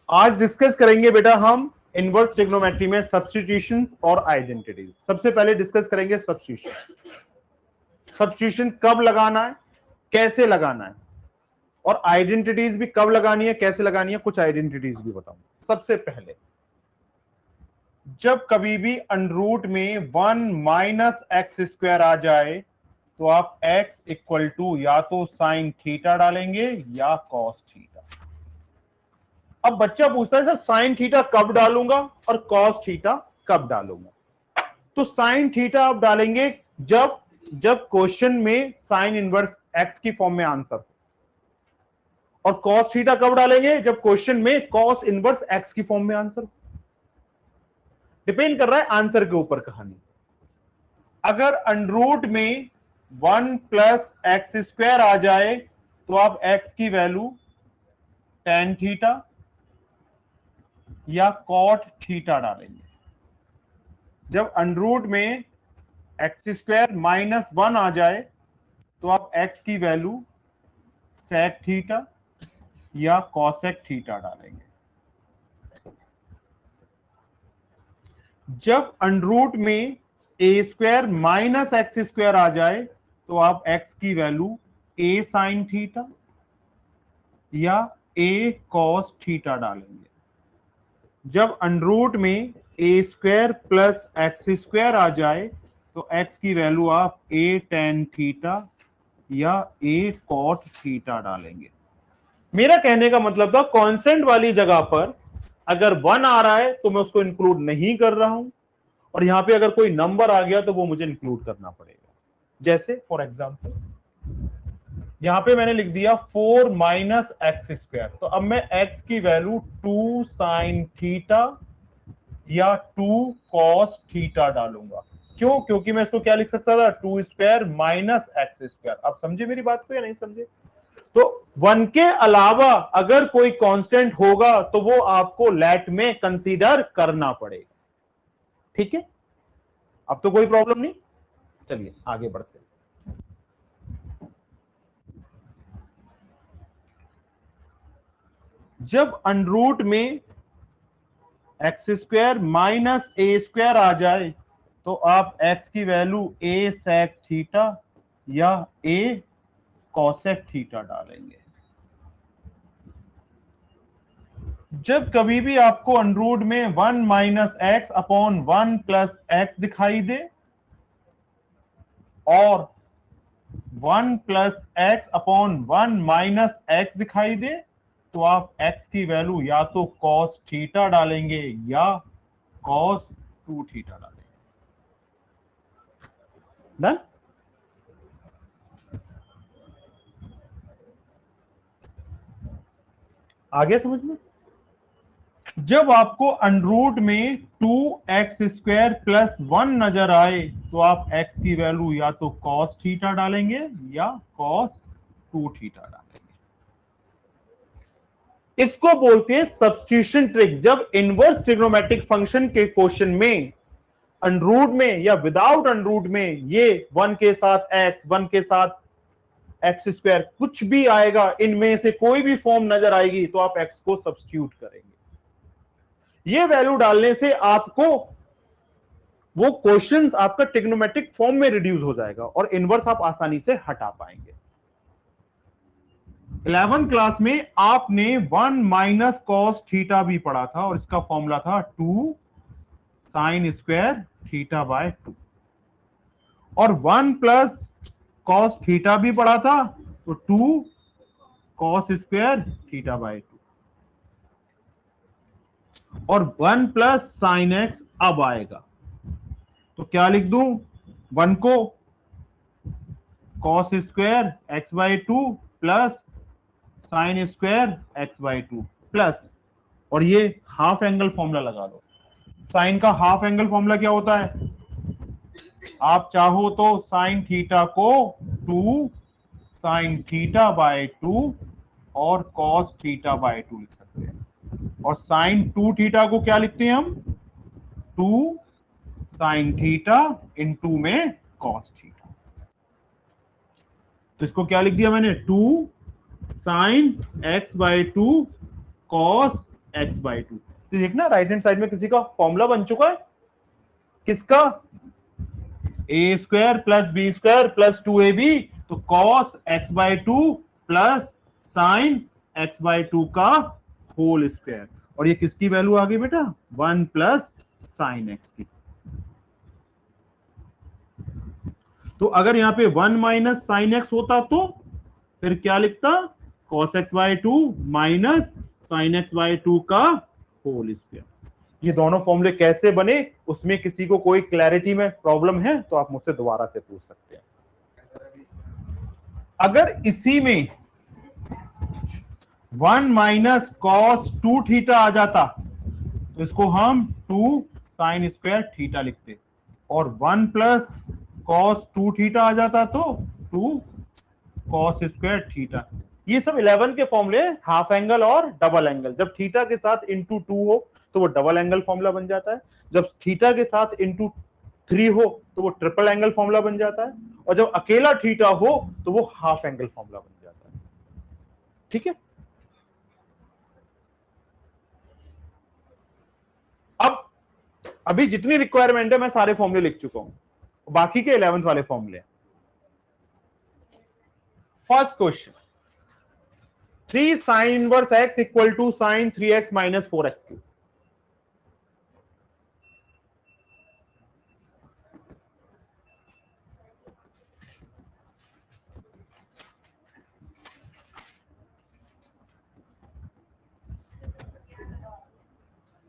आज डिस्कस करेंगे बेटा हम इनवर्स ट्रिग्नोमेट्री में सब्स्टिट्यूशन और आइडेंटिटीज। सबसे पहले डिस्कस करेंगे सब्स्टिट्यूशन। सब्स्टिट्यूशन कब लगाना है, कैसे लगाना है, और आइडेंटिटीज भी कब लगानी है, कैसे लगानी है, कुछ आइडेंटिटीज भी बताऊंगा। सबसे पहले जब कभी भी अंडरूट में 1 माइनस एक्स स्क्वायर आ जाए तो आप x इक्वल टू या तो साइन थीटा डालेंगे या कॉस थीटा। अब बच्चा पूछता है सर साइन थीटा कब डालूंगा और कॉस थीटा कब डालूंगा। तो साइन थीटा आप डालेंगे जब जब क्वेश्चन में साइन इनवर्स एक्स की फॉर्म में आंसर हो, और कॉस थीटा कब डालेंगे जब क्वेश्चन में कॉस इनवर्स एक्स की फॉर्म में आंसर हो। डिपेंड कर रहा है आंसर के ऊपर कहानी। अगर अंडरूट में 1 प्लस एक्स स्क्वायर आ जाए तो आप x की वैल्यू tan थीटा या कॉट थीटा डालेंगे। जब अंडरूट में एक्स स्क्वायर माइनस 1 आ जाए तो आप x की वैल्यू सेक थीटा या कॉसेक थीटा डालेंगे। जब अंडरूट में ए स्क्वायर माइनस एक्स स्क्वायर आ जाए तो आप x की वैल्यू a साइन थीटा या a कॉस थीटा डालेंगे। जब अंडरूट में ए स्क्वायर प्लस एक्स स्क्वायर आ जाए तो x की वैल्यू आप a tan थीटा या a कॉट थीटा डालेंगे। मेरा कहने का मतलब था कांस्टेंट वाली जगह पर अगर 1 आ रहा है तो मैं उसको इंक्लूड नहीं कर रहा हूं, और यहां पे अगर कोई नंबर आ गया तो वो मुझे इंक्लूड करना पड़ेगा। जैसे फॉर एग्जांपल यहां पे मैंने लिख दिया 4 माइनस एक्स स्क्वायर, तो अब मैं x की वैल्यू 2 साइन थीटा या 2 कॉस थीटा डालूंगा। क्यों? क्योंकि मैं इसको क्या लिख सकता था, 2 स्क्वायर माइनस एक्स स्क्वायर। आप समझे मेरी बात को या नहीं समझे? तो 1 के अलावा अगर कोई कांस्टेंट होगा तो वो आपको लेट में कंसीडर करना पड़ेगा। ठीक है, अब तो कोई प्रॉब्लम नहीं। चलिए आगे बढ़ते हैं। जब अंडरूट में एक्स स्क्वायर माइनस ए स्क्वायर आ जाए तो आप x की वैल्यू a सेक थीटा या a कॉसेक थीटा डालेंगे। जब कभी भी आपको अंडरूट में 1 minus x upon 1 plus x दिखाई दे और 1 plus x upon 1 minus x दिखाई दे तो आप x की वैल्यू या तो कॉस थीटा डालेंगे या कॉस 2 थीटा डालेंगे। डन? आगे समझ में? जब आपको अंडरूट में 2x स्क्वायर प्लस 1 नजर आए तो आप x की वैल्यू या तो cos थीटा डालेंगे या cos 2 थीटा डालेंगे। इसको बोलते हैं सब्स्टिट्यूशन ट्रिक। जब इनवर्स ट्रिग्नोमेट्रिक फंक्शन के क्वेश्चन में अंडरूट में या विदाउट अंडरूट में ये 1 के साथ x, 1 के साथ एक्स स्क्वायर कुछ भी आएगा, इनमें से कोई भी फॉर्म नजर आएगी तो आप x को सब्स्टिट्यूट करेंगे। ये वैल्यू डालने से आपको वो क्वेश्चंस आपका ट्रिग्नोमेट्रिक फॉर्म में रिड्यूस हो जाएगा और इनवर्स आप आसानी से हटा पाएंगे। 11th क्लास में आपने 1 माइनस कॉस थीटा भी पढ़ा था और इसका फॉर्मूला था 2 साइन स्क्वायर थीटा बाय 2, और 1 प्लस कॉस थीटा भी पढ़ा था तो 2 कॉस स्क्वायर थीटा बाय 2, और 1 प्लस साइन एक्स अब आएगा तो क्या लिख दूं, 1 को cos square x by 2 plus sine square x by 2 plus, और ये हाफ एंगल फॉर्मूला लगा दो। साइन का हाफ एंगल फॉर्मूला क्या होता है, आप चाहो तो साइन थीटा को 2 साइन थीटा बाय 2 और कॉस थीटा बाय 2 लिख सकते हैं, और साइन 2 थीटा को क्या लिखते हैं हम, 2 साइन थीटा इन 2 में कॉस थीटा। तो इसको क्या लिख दिया मैंने, 2 sine x bye 2 cos x/2। तो देखना राइट हैंड साइड में किसी का फॉर्मूला बन चुका है, किसका, a² + b² + 2ab, तो cos x/2 plus sin x/2 का होल स्क्वायर, और ये किसकी वैल्यू आ गई बेटा, 1 + sin x की। तो अगर यहां पे 1 - sin x होता तो फिर क्या लिखता, cos x/2 minus sin x/2 का होल स्क्वायर। ये दोनों फॉर्मूले कैसे बने, उसमें किसी को कोई क्लैरिटी में प्रॉब्लम है तो आप मुझसे दोबारा से पूछ सकते हैं। अगर इसी में 1 - cos 2θ आ जाता तो इसको हम 2 sin स्क्वायर थीटा लिखते, और 1 + cos 2θ आ जाता तो 2 cos स्क्वायर थीटा। ये सब 11 के फॉर्मूले, हाफ एंगल और डबल एंगल। जब थीटा के साथ इंटू 2 हो तो वो डबल एंगल फॉर्मूला बन जाता है, जब थीटा के साथ इंटू 3 हो तो वो ट्रिपल एंगल फॉर्मूला बन जाता है, और जब अकेला थीटा हो तो वो हाफ एंगल फॉर्मूला बन जाता है। ठीक है, अब अभी जितनी रिक्वायरमेंट है मैं सारे फॉर्मूले लिख चुका हूं, बाकी के 11th वाले फॉर्मूले। First question, 3 sin inverse x = sin 3x - 4x³।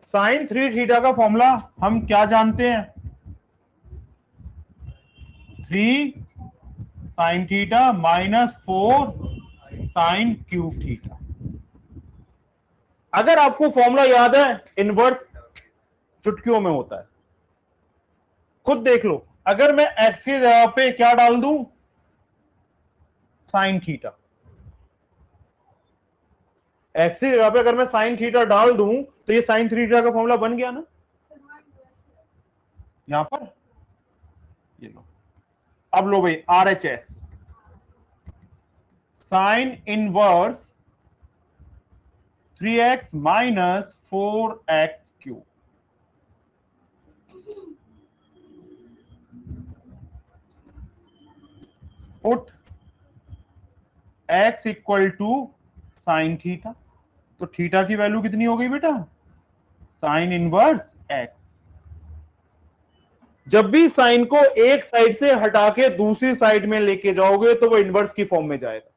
sin 3θ का फॉर्मूला हम क्या जानते हैं, 3 sin θ - 4 sin³ θ। अगर आपको फॉर्मूला याद है, इनवर्स चुटकियों में होता है, खुद देख लो। अगर मैं x की जगह पे क्या डाल दूं, sin θ, x की जगह पे अगर मैं sin θ डाल दूं तो ये sin 3θ का फॉर्मूला बन गया ना, यहां पर ये लो। अब लो भाई, RHS sin inverse 3x - 4x³। Put x = sin θ, तो थीटा की वैल्यू कितनी हो गई बेटा, sin इनवर्स x। जब भी साइन को एक साइड से हटा के दूसरी साइड में लेके जाओगे तो वो इनवर्स की फॉर्म में जाएगा।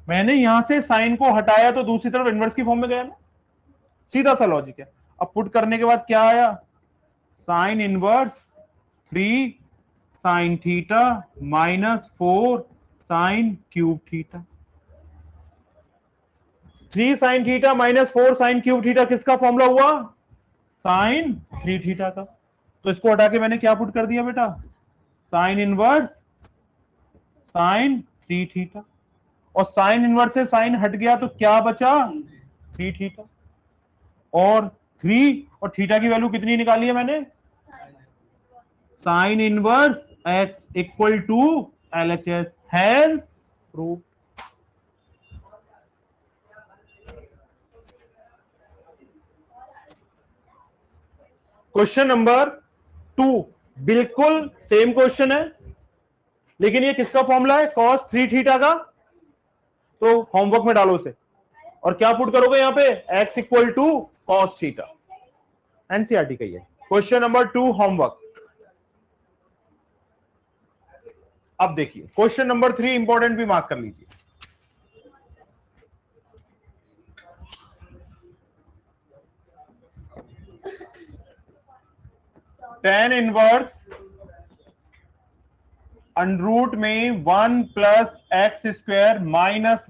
मैंने यहां से साइन को हटाया तो दूसरी तरफ इनवर्स की फॉर्म में गया ना, सीधा सा लॉजिक है। अब पुट करने के बाद क्या आया, sine inverse 3 sin θ - 4 sin³ θ। 3 sin θ - 4 sin³ θ किसका फॉर्मूला हुआ, sin 3θ का। तो इसको हटा के मैंने क्या पुट कर दिया बेटा, साइन इनवर्स sin 3θ, और साइन इनवर्स से साइन हट गया तो क्या बचा, 3θ, और 3 और थीटा की वैल्यू कितनी निकाली है मैंने, sign inverse x = LHS, has prove. Question number 2 बिल्कुल सेम क्वेश्चन है, लेकिन ये किसका फॉर्मूला है, cos 3θ का। तो होमवर्क में डालो उसे, और क्या पुट करोगे यहां पे, x = cos θ। एनसीईआरटी का ये क्वेश्चन नंबर 2 होमवर्क। अब देखिए क्वेश्चन नंबर 3 इंपॉर्टेंट भी मार्क कर लीजिए। tan इनवर्स √ में 1 + x² -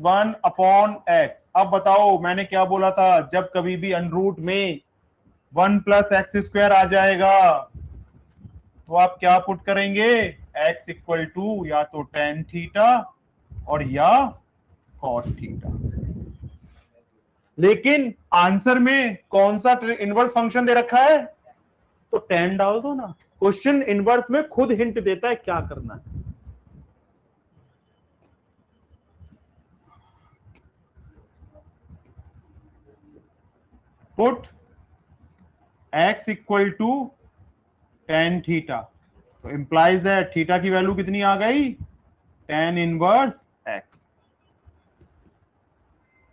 1/x। अब बताओ मैंने क्या बोला था, जब कभी भी √ में 1 + x² आ जाएगा तो आप क्या पुट करेंगे, x = या तो tan θ और या cot θ। लेकिन आंसर में कौन सा इनवर्स फंक्शन दे रखा है, तो tan डाल दो ना। क्वेश्चन इनवर्स में खुद हिंट देता है क्या करना है। Put x equal to tan theta, तो इंप्लाइज दैट थीटा की वैल्यू कितनी आ गई, tan इनवर्स x।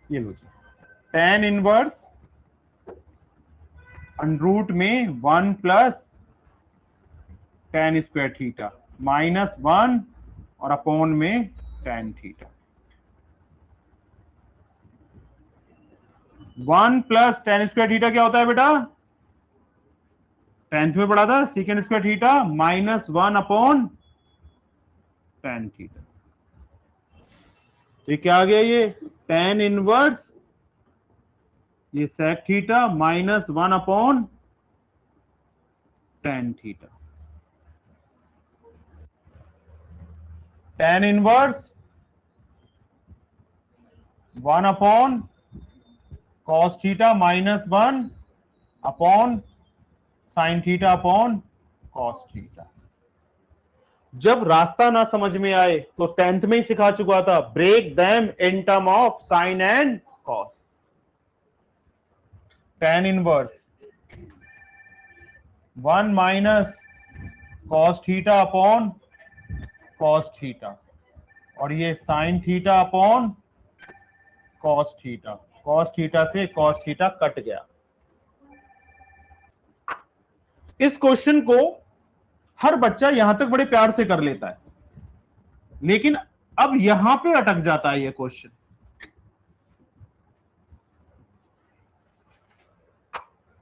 ये लो जी, tan इनवर्स अंडरूट में 1 plus tan square theta minus 1 और अपॉन में tan theta. 1 plus tan square theta क्या होता है बेटा, 10th में पढ़ा था, second square theta minus 1 upon tan theta. तो क्या आ गया, ये tan इनवर्स ये sec theta minus 1 upon tan theta. tan inverse 1 upon cos theta minus 1 upon sin theta upon cos theta. जब रास्ता ना समझ में आए तो 10th में ही सिखा चुका था, break them in term of sine and cos. tan inverse 1 minus cos theta upon cos theta, और ये sin theta upon cos theta. cos theta से cos थीटा कट गया। इस क्वेश्चन को हर बच्चा यहां तक बड़े प्यार से कर लेता है, लेकिन अब यहां पे अटक जाता है ये क्वेश्चन।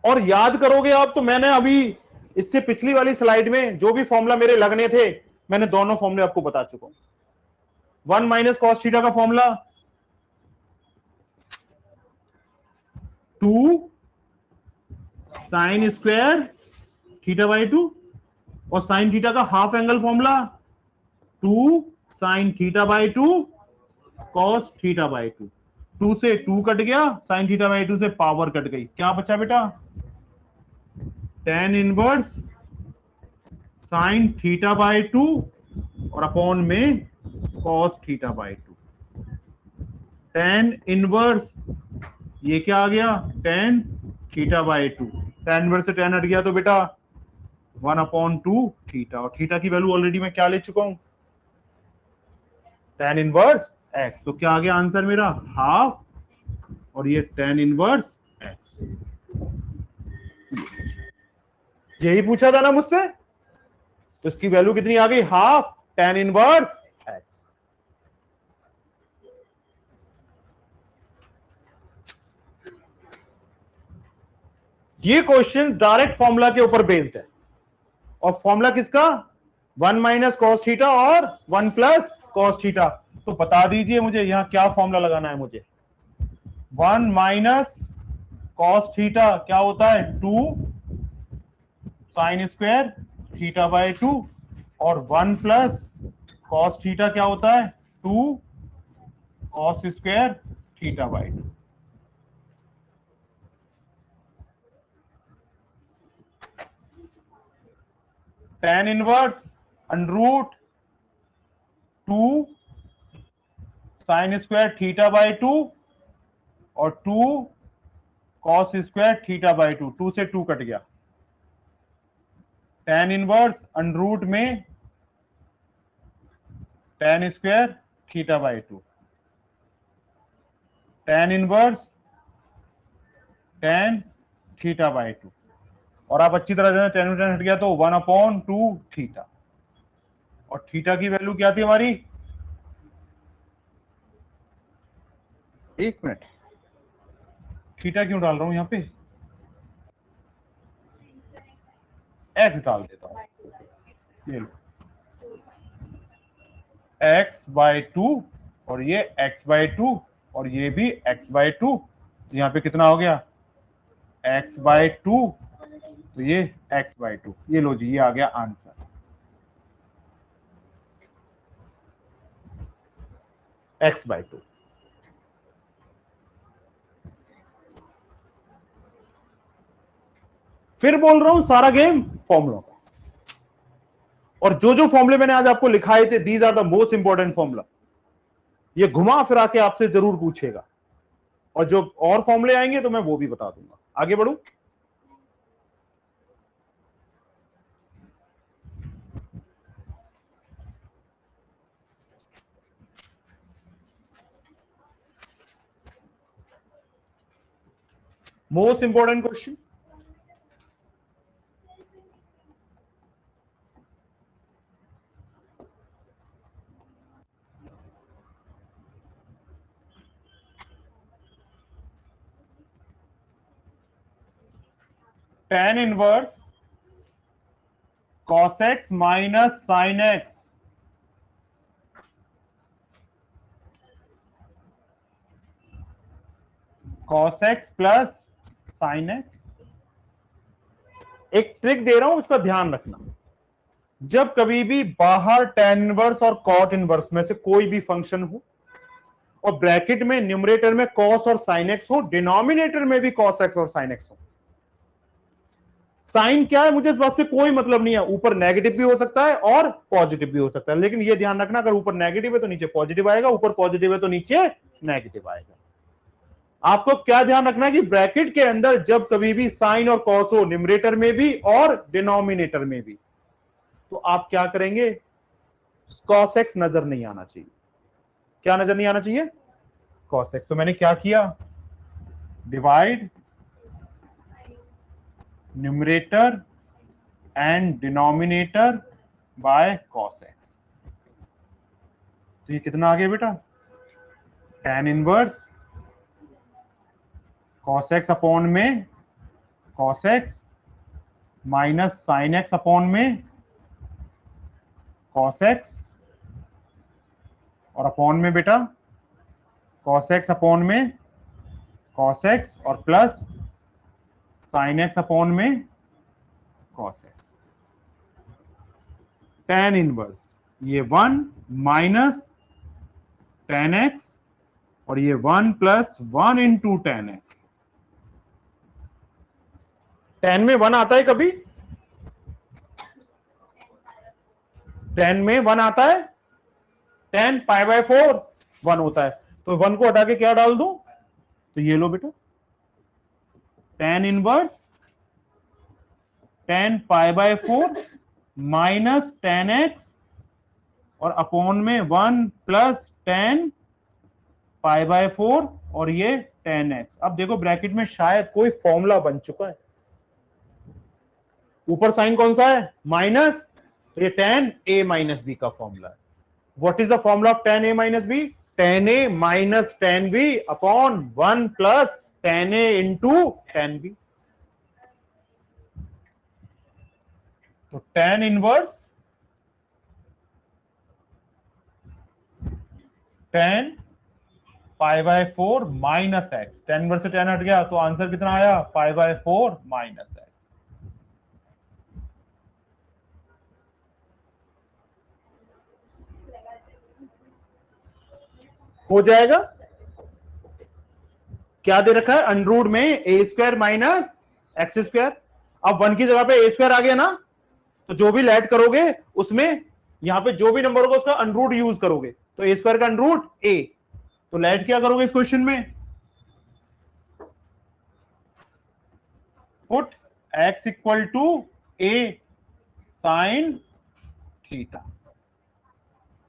और याद करोगे आप तो मैंने अभी इससे पिछली वाली स्लाइड में जो भी फॉर्मूला मेरे लगने थे, मैंने दोनों फॉर्मूले आपको बता चुका हूं। 1 माइनस कॉस थीटा का formula 2 sign square theta by 2, और साइन थीटा का half angle formula 2 sine theta by 2 cos theta by 2। 2 से 2 कट गया, साइन थीटा बाई 2 से पावर कट गई, क्या बचा बेटा, tan inverse sine theta by 2 और अपॉन में cos theta by 2। tan inverse ये क्या आ गया, tan theta by 2, tan inverse से tan हट गया तो बेटा 1/2 थीटा, और थीटा की वैल्यू ऑलरेडी मैं क्या ले चुका हूं, tan इनवर्स x। तो क्या आ गया आंसर मेरा, हाफ, और ये tan इनवर्स x। यही पूछा था ना मुझसे, तो इसकी वैल्यू कितनी आ गई, हाफ tan इनवर्स x। ये क्वेश्चन डायरेक्ट फॉर्मूला के ऊपर बेस्ड है, और फॉर्मूला किसका, 1 माइनस कॉस थीटा और 1 प्लस कॉस थीटा। तो बता दीजिए मुझे यहां क्या फॉर्मूला लगाना है मुझे। 1 माइनस कॉस थीटा क्या होता है, 2 साइन स्क्वायर थीटा बाई 2, और 1 प्लस कॉस थीटा क्या होता है, 2 cos square theta by 2। tan इनवर्स under root 2 sign square theta by 2 और 2 कॉस स्क्वायर थीटा बाई 2, 2 से 2 कट गया, tan इनवर्स अंडरूट में tan square theta by 2, tan inverse tan theta by 2, और आप अच्छी तरह से tan हट गया तो 1/2 थीटा, और थीटा की वैल्यू क्या थी हमारी, एक मिनट, थीटा क्यों डाल रहा हूं यहां पे, एक्स डाल देता हूं, ये लो x/2, और ये x/2, और ये भी x/2, तो यहां पे कितना हो गया, x/2, तो ये x/2, ये लो जी, ये आ गया आंसर, x/2। फिर बोल रहा हूं सारा गेम फॉर्मूला का, और जो जो फॉर्मूले मैंने आज आपको लिखाए थे, these are the most important formula. ये घुमा फिरा के आपसे जरूर पूछेगा, और जो और फॉर्मूले आएंगे तो मैं वो भी बता दूंगा। आगे बढ़ू। Most important question, tan inverse cos x minus sin x cos x plus sin x। एक ट्रिक दे रहा हूं, उसका ध्यान रखना। जब कभी भी बाहर tan इनवर्स और cot इनवर्स में से कोई भी फंक्शन हो और ब्रैकेट में न्यूमरेटर में cos और sin x हो, डिनोमिनेटर में भी cos x और sin x हो, साइन क्या है मुझे इस बात से कोई मतलब नहीं है, ऊपर नेगेटिव भी हो सकता है और पॉजिटिव भी हो सकता है, लेकिन ये ध्यान रखना अगर ऊपर नेगेटिव है तो नीचे पॉजिटिव आएगा, ऊपर पॉजिटिव है तो नीचे नेगेटिव आएगा। आपको क्या ध्यान रखना है कि ब्रैकेट के अंदर जब कभी भी साइन और कॉस हो, न्यूमरेटर में भी और डिनोमिनेटर में भी, तो आप क्या करेंगे, कॉस एक्स नजर नहीं आना चाहिए। क्या नजर नहीं आना चाहिए? Cos x. तो मैंने क्या किया, divide numerator and denominator by cos x. तो ये कितना आ गया बेटा, tan inverse cos x upon में cos x minus sin x upon में cos x, और अपॉन में बेटा cos x अपॉन में cos x और प्लस sin x अपॉन में cos x। tan इनवर्स ये 1 माइनस tan x और ये 1 plus 1 into tan x। tan में 1 आता है कभी, tan में 1 आता है, tan पाई बाय 4 1 होता है, तो 1 को हटा के क्या डाल दूं, तो ये लो बेटा tan inverse tan pi by 4 minus tan x और अपॉन में 1 प्लस tan पाई बाय 4 और ये tan x। अब देखो ब्रैकेट में शायद कोई फॉर्मूला बन चुका है, ऊपर साइन कौन सा है, माइनस, तो ये tan a माइनस बी का फॉर्मूला है। What is the formula of tan a minus B, tan a minus tan b upon 1 plus tan a into tan b। तो tan inverse tan pi by 4 minus x, tan inverse से tan हट गया तो answer कितना आया, पाई by 4 minus x. हो जाएगा। क्या दे रखा है, अंडरूट में ए स्क्वायर माइनस एक्स स्क्वायर। अब 1 की जगह पे ए स्क्वायर आ गया ना, तो जो भी लेट करोगे उसमें यहां पे जो भी नंबर होगा उसका अंडरूट यूज करोगे, तो ए स्क्वायर का अंडरूट ए। तो लेट क्या करोगे इस क्वेश्चन में, put x equal to a sine theta,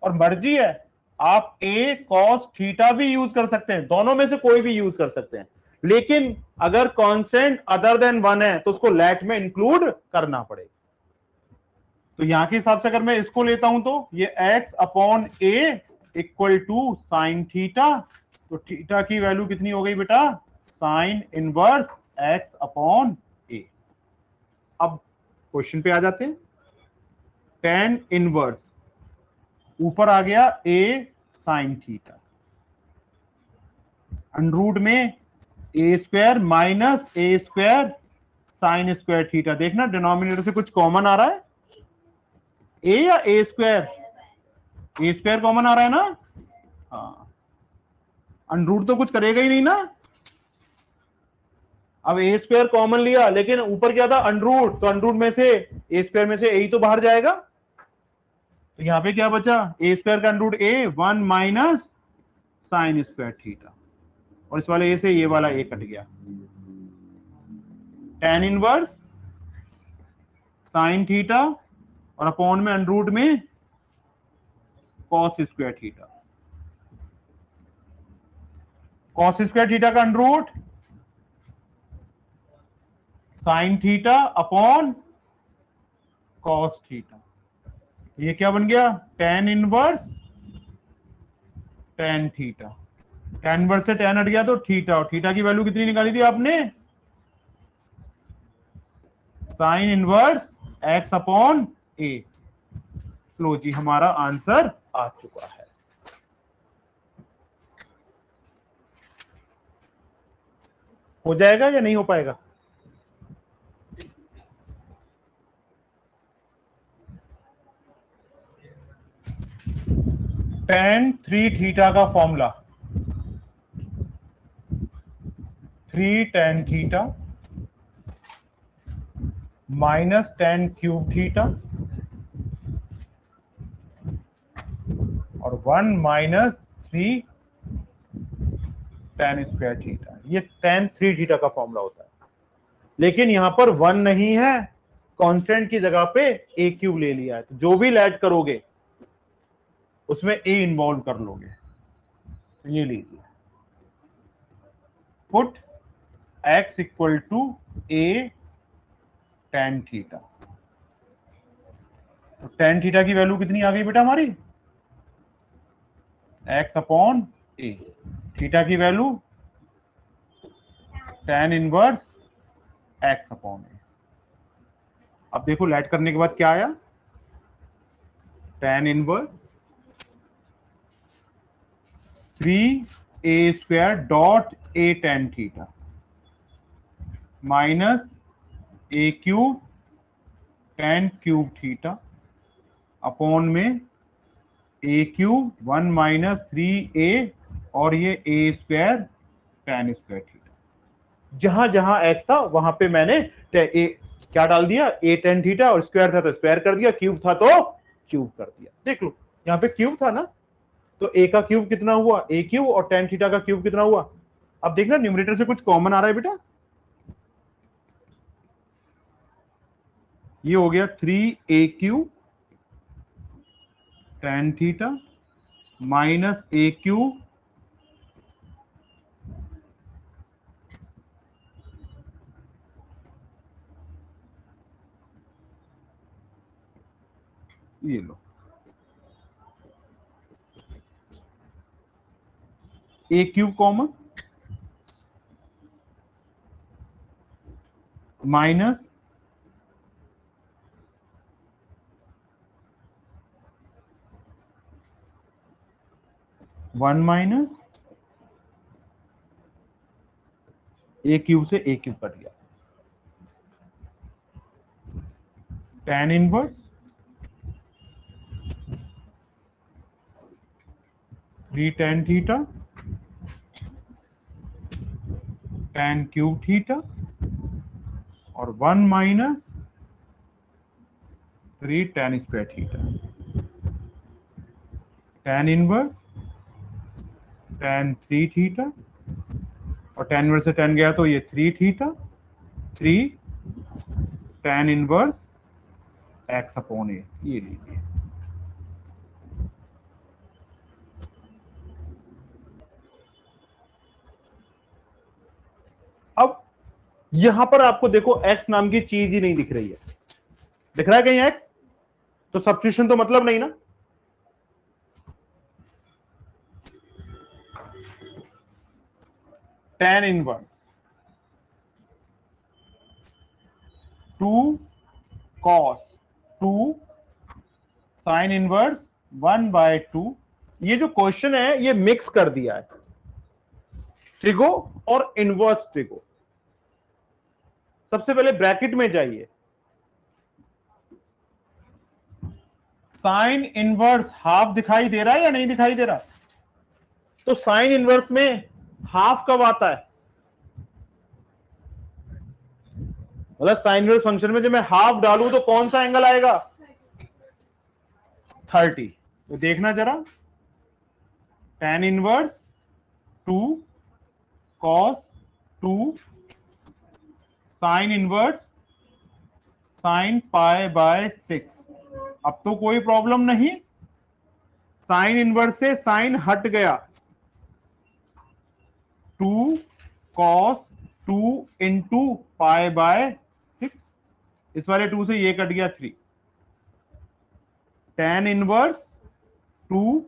और मर्जी है आप a cos थीटा भी यूज कर सकते हैं, दोनों में से कोई भी यूज कर सकते हैं, लेकिन अगर कांस्टेंट अदर देन 1 है तो उसको लेट में इंक्लूड करना पड़ेगा। तो यहां के हिसाब से अगर मैं इसको लेता हूं तो ये x upon a equal to sine theta, तो थीटा की वैल्यू कितनी हो गई बेटा, sine inverse x upon a. अब क्वेश्चन पे आ जाते हैं, tan इनवर्स ऊपर आ गया a साइन थीटा, अंडरूट में ए स्क्वायर माइनस ए स्क्वायर साइन स्क्वायर थीटा। देखना डिनोमिनेटर से कुछ कॉमन आ रहा है, ए या ए स्क्वायर, ए स्क्वायर कॉमन आ रहा है ना, हाँ, अंडरूट तो कुछ करेगा ही नहीं ना। अब ए स्क्वायर कॉमन लिया लेकिन ऊपर क्या था अंडरूट, तो अंडरूट में से ए स्क्वायर में से ए ही तो बाहर जाएगा, तो यहां पे क्या बचा, ए स्क्वायर का under root a 1 minus sine square theta, और इस वाले ए से ये वाला ए कट गया। tan इनवर्स साइन थीटा और अपॉन में अंडर रूट में cos square theta. cos square theta का under root sine theta upon cos theta. ये क्या बन गया? tan inverse tan theta. tan inverse से tan हट गया तो थीटा, और थीटा की वैल्यू कितनी निकाली थी आपने? Sign inverse x upon a। लो जी, हमारा आंसर आ चुका है। हो जाएगा या नहीं हो पाएगा? tan 3 थीटा का formula 3 tan theta minus tan cube theta और 1 माइनस 3 tan स्क्वायर थीटा। ये tan 3 थीटा का फॉर्मूला होता है, लेकिन यहां पर 1 नहीं है, कांस्टेंट की जगह पे a क्यूब ले लिया है। तो जो भी ऐड करोगे उसमें a इन्वॉल्व कर लोगे। ये लीजिए, put x equal to a tan theta. तो tan थीटा की वैल्यू कितनी आ गई बेटा हमारी? x upon a। थीटा की value tan inverse x upon a। अब देखो लेट करने के बाद क्या आया? tan inverse 3a square dot a tan theta minus a cube tan cube theta upon में a क्यूब 1 माइनस 3a और ये a square tan square theta. जहां जहां x था वहां पे मैंने a क्या डाल दिया? a tan थीटा, और स्क्वायर था तो स्क्वायर कर दिया, क्यूब था तो क्यूब कर दिया। देख लो, यहां पे क्यूब था ना, तो a का क्यूब कितना हुआ? a क्यूब, और tan थीटा का क्यूब कितना हुआ? अब देखना न्यूमरेटर से कुछ कॉमन आ रहा है बेटा। ये हो गया 3a cube tan theta minus a cube ये लो a cube common minus one minus a cube से a क्यूब कट गया, tan inverse 3 tan theta tan cube theta और 1 minus 3 tan square theta. tan inverse tan 3 theta और tan inverse से tan गया तो ये 3 theta 3 tan inverse x upon a। ये लीजिए, अब यहां पर आपको देखो x नाम की चीज ही नहीं दिख रही है। दिख रहा है कहीं x? तो सब्स्टिट्यूशन तो मतलब नहीं ना। tan inverse 2 cos 2 sine inverse 1/2। ये जो क्वेश्चन है ये मिक्स कर दिया है ट्रिगो और इनवर्स ट्रिगो। सबसे पहले ब्रैकेट में जाइए, साइन इनवर्स हाफ दिखाई दे रहा है या नहीं दिखाई दे रहा? तो साइन इनवर्स में हाफ कब आता है? मतलब साइन इनवर्स फंक्शन में जब मैं हाफ डालूं तो कौन सा एंगल आएगा? 30। तो देखना जरा, tan inverse 2 cos 2 sine inverse sine pi by 6। अब तो कोई प्रॉब्लम नहीं, साइन इनवर्स से साइन हट गया, 2 कॉस 2 इंटू पाई बाय 6, इस वाले 2 से ये कट गया 3, tan inverse 2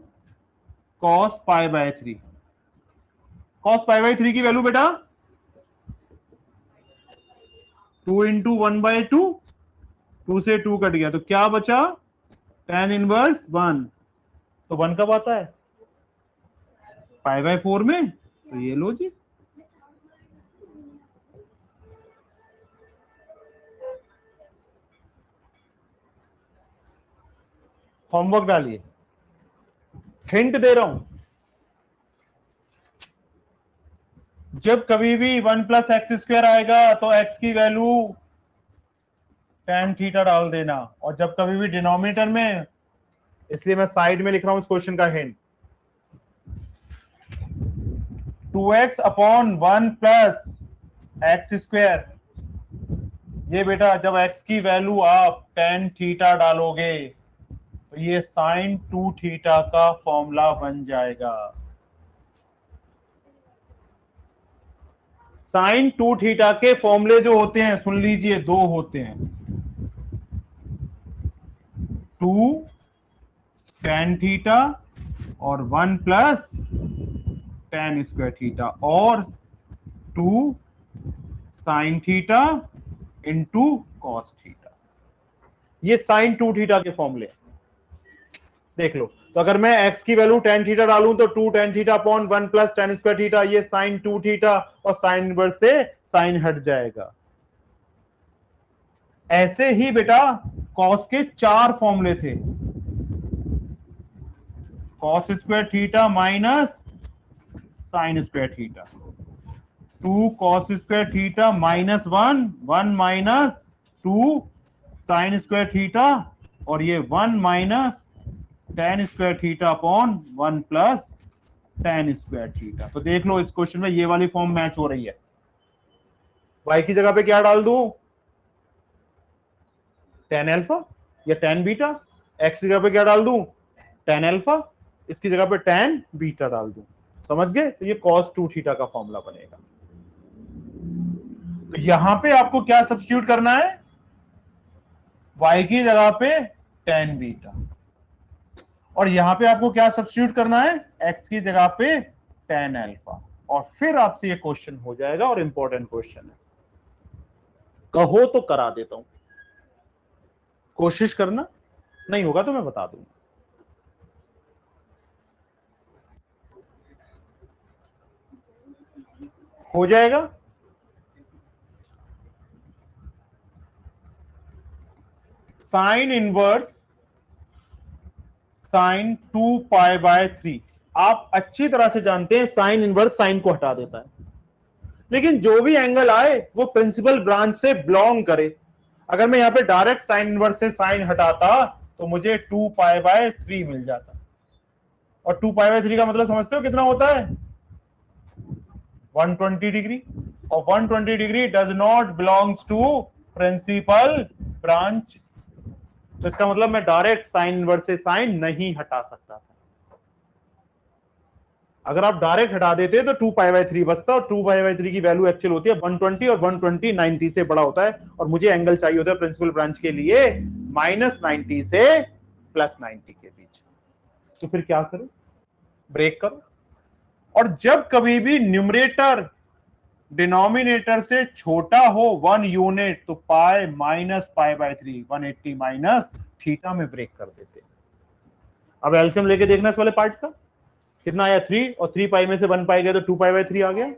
cos pi by 3। Cos pi by 3 की वैल्यू बेटा 2 इंटू 1/2, 2 से 2 कट गया तो क्या बचा, tan इनवर्स 1। तो 1 कब आता है, पाई बाय 4 में, तो ये लो जी। होमवर्क डालिए, हिंट दे रहा हूं, जब कभी भी 1 प्लस एक्स स्क्वायर आएगा तो x की वैल्यू tan थीटा डाल देना, और जब कभी भी डिनोमिनेटर में, इसलिए मैं साइड में लिख रहा हूं इस क्वेश्चन का hint, 2x upon 1 plus x square, ये बेटा जब x की वैल्यू आप tan थीटा डालोगे तो ये sin 2 थीटा का फॉर्मूला बन जाएगा। sin 2 थीटा के फॉर्मूले जो होते हैं सुन लीजिए, दो होते हैं, 2 tan थीटा और 1 प्लस tan स्क्वायर थीटा, और 2 sin theta into cos theta. ये sin 2 थीटा के फॉर्मूले देख लो। तो अगर मैं x की वैल्यू tan थीटा डालूं तो 2 tan theta upon 1 plus tan square theta, ये sin 2 थीटा और sin इनवर्स से sin हट जाएगा। ऐसे ही बेटा cos के 4 फॉर्मूले थे, cos square theta minus sin square theta, 2 cos square theta minus 1, 1 minus 2 sin square theta, और ये 1 minus tan square theta upon 1 plus tan square theta. तो देख लो इस क्वेश्चन में ये वाली फॉर्म मैच हो रही है। y की जगह पे क्या डाल दूं, tan अल्फा या tan बीटा, x की जगह पे क्या डाल दूं, tan अल्फा, इसकी जगह पे tan बीटा डाल दूं, समझ गए। तो ये cos 2 थीटा का फॉर्मूला बनेगा। तो यहां पे आपको क्या सब्स्टिट्यूट करना है, y की जगह पे tan बीटा, और यहां पे आपको क्या सब्स्टिट्यूट करना है, x की जगह पे tan अल्फा, और फिर आपसे ये क्वेश्चन हो जाएगा, और इंपॉर्टेंट क्वेश्चन है, कहो तो करा देता हूं, कोशिश करना, नहीं होगा तो मैं बता दूंगा। हो जाएगा, sine inverse sine 2 pi by 3, आप अच्छी तरह से जानते हैं साइन इनवर्स साइन को हटा देता है, लेकिन जो भी एंगल आए वो प्रिंसिपल ब्रांच से बिलोंग करे। अगर मैं यहां पे डायरेक्ट साइन इनवर्स से साइन हटाता तो मुझे 2 पाई बाय 3 मिल जाता, और 2 पाई बाय 3 का मतलब समझते हो कितना होता है, 120 डिग्री, और 120 degree does not belongs to principal branch. तो इसका मतलब मैं डायरेक्ट साइन इनवर्स से साइन नहीं हटा सकता था। अगर आप डायरेक्ट हटा देते तो 2 पाई बाय 3 बचता, और 2 पाई बाय 3 की वैल्यू एक्चुअल होती है 120, और 120 90 से बड़ा होता है, और मुझे एंगल चाहिए होता है प्रिंसिपल ब्रांच के लिए -90 से +90 के बीच। तो फिर क्या करो, ब्रेक करो, और जब कभी भी न्यूमरेटर डिनोमिनेटर से छोटा हो 1 यूनिट तो pi minus pi by 3 180 minus theta में ब्रेक कर देते। अब एलसीएम लेके देखना इस वाले पार्ट का, कितना आया 3, और 3 पाई में से 1 पाई गया तो 2 पाई बाय 3 आ गया।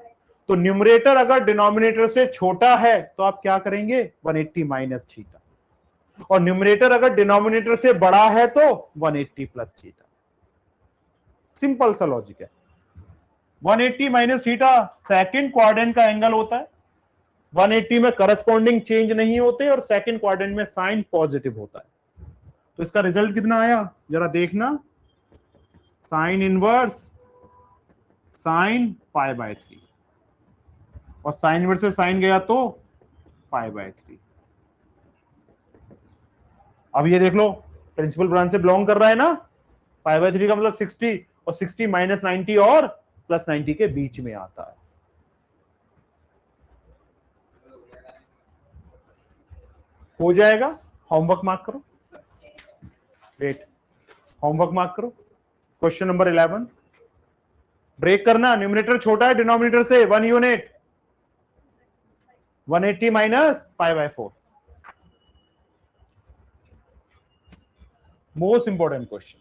तो न्यूमरेटर अगर डिनोमिनेटर से छोटा है तो आप क्या करेंगे, 180 माइनस थीटा, और न्यूमरेटर अगर डिनोमिनेटर से बड़ा है तो 180 प्लस थीटा। सिंपल सा लॉजिक है। 180 माइनस थीटा सेकंड क्वाड्रेंट का एंगल होता है, 180 में करस्पॉन्डिंग चेंज नहीं होते, और सेकंड क्वाड्रेंट में साइन पॉजिटिव होता है। तो इसका रिजल्ट कितना आया जरा देखना, sine inverse sine pi by 3, और साइन इनवर्स से साइन गया तो π/3। अब ये देख लो प्रिंसिपल ब्रांच से बिलोंग कर रहा है ना, π/3 का मतलब 60, और 60 माइनस 90 और प्लस 90 के बीच में आता है। हो जाएगा, होमवर्क मार्क करो, वेट, होमवर्क मार्क करो। क्वेश्चन नंबर 11 ब्रेक करना, न्यूमरेटर छोटा है डिनोमिनेटर से 1 unit, 180 minus π/4। Most important question.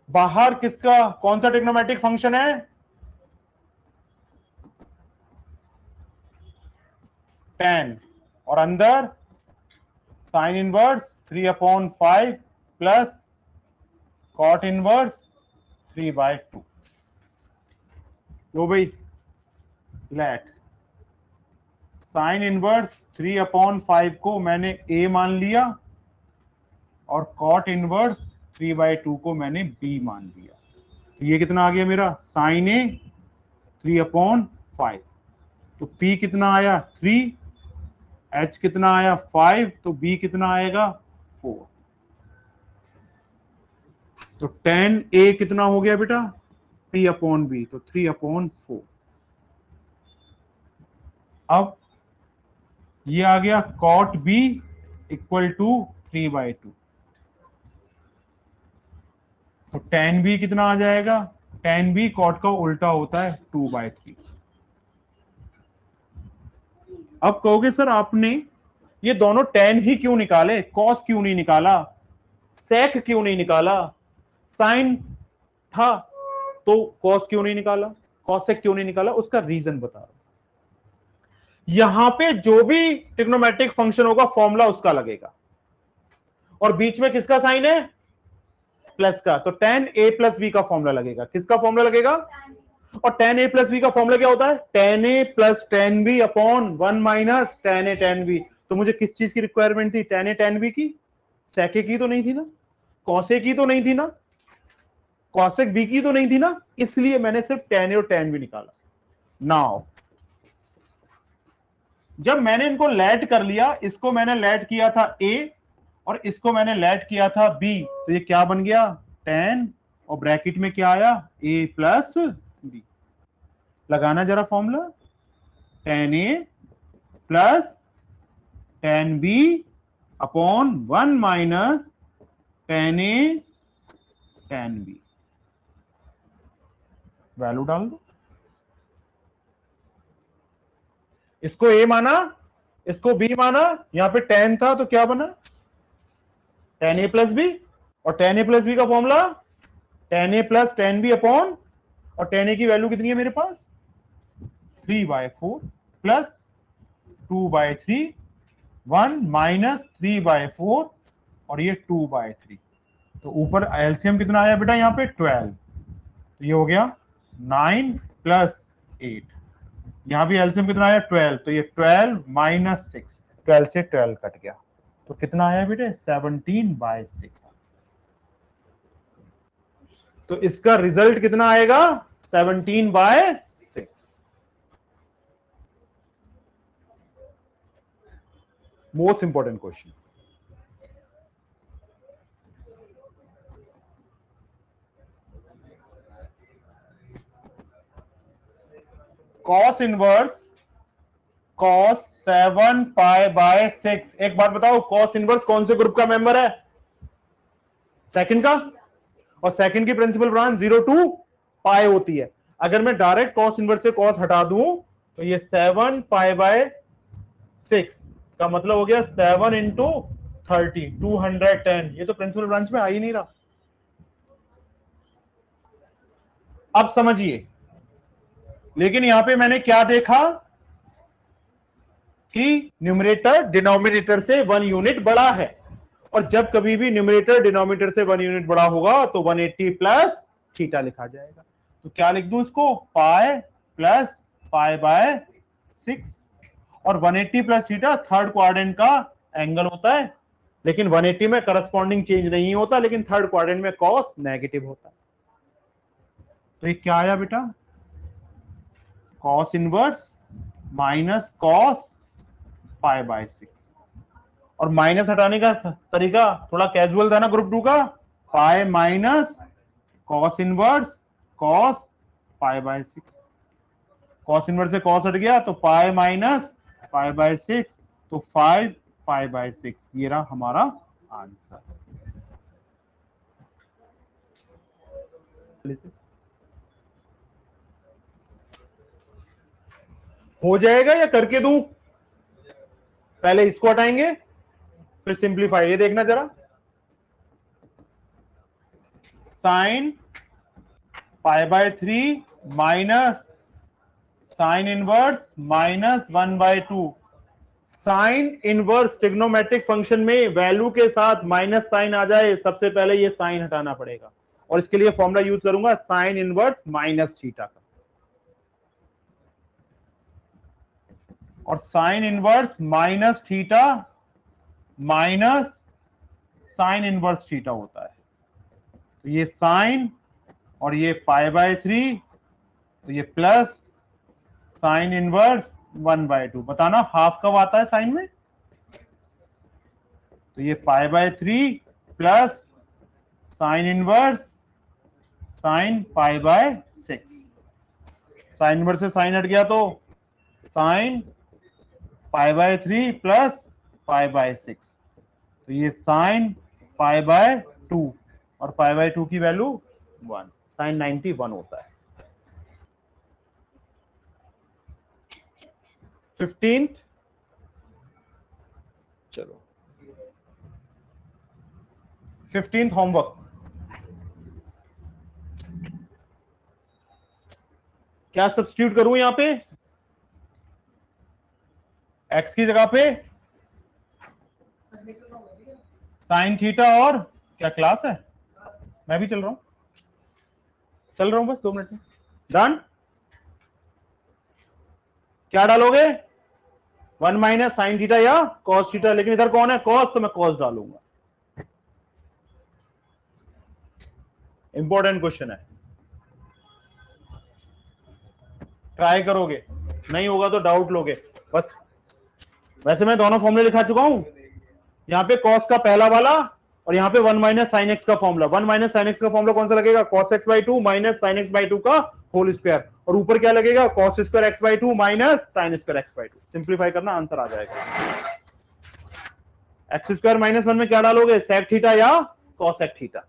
बाहर किसका कौन सा ट्रिग्नोमेट्रिक फंक्शन है? tan, और अंदर sine inverse 3/5 plus cot inverse 3/2। लो भाई, लेट साइन इनवर्स 3/5 को मैंने a मान लिया और कॉट इनवर्स 3/2 को मैंने b मान लिया। तो ये कितना आ गया मेरा? साइन a 3/5, तो p कितना आया 3, h कितना आया 5, तो b कितना आएगा 4। तो tan a कितना हो गया बेटा? 3/b, तो 3/4। अब ये आ गया cot b इक्वल टू 3/2, तो tan b कितना आ जाएगा? tan b cot का उल्टा होता है 2/3। अब कहोगे सर आपने ये दोनों tan ही क्यों निकाले, cos क्यों नहीं निकाला, sec क्यों नहीं निकाला, sin था तो cos क्यों नहीं निकाला, cos sec क्यों नहीं निकाला? उसका रीजन बता रहा हूं। यहां पे जो भी ट्रिग्नोमेट्रिक फंक्शन होगा फॉर्मूला उसका लगेगा, और बीच में किसका साइन है? प्लस का, तो tan a प्लस b का फॉर्मूला लगेगा। किसका फॉर्मूला लगेगा? और tan a प्लस b का फॉर्मूला क्या होता है? tan a plus tan b upon 1 minus tan a tan b। तो मुझे किस चीज की रिक्वायरमेंट थी? tan a tan b की। sec a की तो नहीं थी ना, cos a की तो नहीं थी ना, cos sec b की तो नहीं थी ना, इसलिए मैंने सिर्फ tan a और tan b निकाला। नाउ जब मैंने इनको लेट कर लिया, इसको मैंने लेट किया था a और इसको मैंने लेट किया था b, तो ये क्या बन गया? tan, और ब्रैकेट में क्या आया? a plus b। लगाना जरा formula, tan a plus tan b upon 1 minus tan a tan b। Value डाल दो, इसको a माना, इसको b माना, यहां पे tan था तो क्या बना? tan a प्लस b, और tan a प्लस b का formula tan a plus tan b upon, और tan a की वैल्यू कितनी है मेरे पास? 3/4 प्लस 2/3, 1 माइनस 3/4, और ये 2/3। तो ऊपर एलसीएम कितना आया बेटा? यहाँ पे 12, तो ये हो गया 9 प्लस 8। यहां भी एलसीएम कितना आया? 12, तो ये 12 माइनस 6, 12 से 12 कट गया, तो कितना आया बेटे? 17/6। तो इसका रिजल्ट कितना आएगा? 17/6। Most important question. cos inverse cos 7π/6। एक बात बताओ, cos इनवर्स कौन से ग्रुप का मेंबर है? सेकंड का, और सेकंड की प्रिंसिपल ब्रांच 0 to π होती है। अगर मैं डायरेक्ट cos इनवर्स से cos हटा दूं तो ये 7π/6 का मतलब हो गया 7 इंटू 30, 210। ये तो प्रिंसिपल ब्रांच में आ ही नहीं रहा। अब समझिए, लेकिन यहां पे मैंने क्या देखा कि न्यूमरेटर डिनोमिनेटर से 1 यूनिट बड़ा है, और जब कभी भी न्यूमरेटर डिनोमिनेटर से 1 यूनिट बड़ा होगा तो 180 प्लस थीटा लिखा जाएगा। तो क्या लिख दूं इसको? पाई प्लस π/6, और 180 प्लस थीटा थर्ड क्वाड्रेंट का एंगल होता है, लेकिन 180 में करस्पॉन्डिंग चेंज नहीं होता, लेकिन थर्ड क्वाड्रेंट में कॉस नेगेटिव होता है। तो ये क्या आया बेटा? Cos inverse minus cos pi by 6। और माइनस हटाने का तरीका थोड़ा कैजुअल था ना ग्रुप 2 का, pi minus cos inverse cos pi by 6। Cos inverse से कॉस हट गया तो पाई माइनस पाई बाय 6, तो 5 पाई बाय 6। ये रहा हमारा आंसर। हो जाएगा या करके दूं? पहले इसको हटाएंगे फिर सिंप्लीफाई। ये देखना जरा, sine pi by 3 minus sine inverse minus 1/2। Sine inverse trigonometric function में वैल्यू के साथ माइनस साइन आ जाए, सबसे पहले ये साइन हटाना पड़ेगा, और इसके लिए फॉर्मूला यूज करूंगा साइन इनवर्स माइनस थीटा का। और sine inverse minus theta minus sine inverse theta होता है, तो ये साइन और ये पाई बाय 3, तो ये प्लस साइन इनवर्स 1/2। बताना हाफ कब आता है साइन में? तो ये pi by 3 plus sine inverse sine pi by 6। Sign inverse से साइन हट गया तो sine pi by 3 plus pi by 6, तो ये साइन पाई बाय 2, और पाई बाय 2 की वैल्यू 1, साइन 91 होता है। 15th, चलो 15th होमवर्क। क्या सब्स्टिट्यूट करूं यहां पे? एक्स की जगह पे साइन थीटा, और क्या क्लास है? मैं भी चल रहा हूं बस 2 मिनट में। डन। क्या डालोगे? 1 माइनस साइन थीटा या कॉस थीटा, लेकिन इधर कौन है कॉस, तो मैं कॉस डालूंगा। इंपॉर्टेंट क्वेश्चन है, ट्राई करोगे, नहीं होगा तो डाउट लोगे बस। वैसे मैं दोनों फॉर्मूले लिखा चुका हूं, यहां पे कॉस का पहला वाला और यहां पे 1 माइनस साइन एक्स का फॉर्मूला। 1 माइनस साइन एक्स का फॉर्मूला कौन सा लगेगा? Cos x by 2 minus sine x by 2 का होल स्क्वायर, और ऊपर क्या लगेगा? Cos square x by 2 minus sine square x by 2। Simplify करना, आंसर आ जाएगा। एक्स स्क्वायर माइनस 1 में क्या डालोगे? सेक थीटा या कॉस सेक थीटा।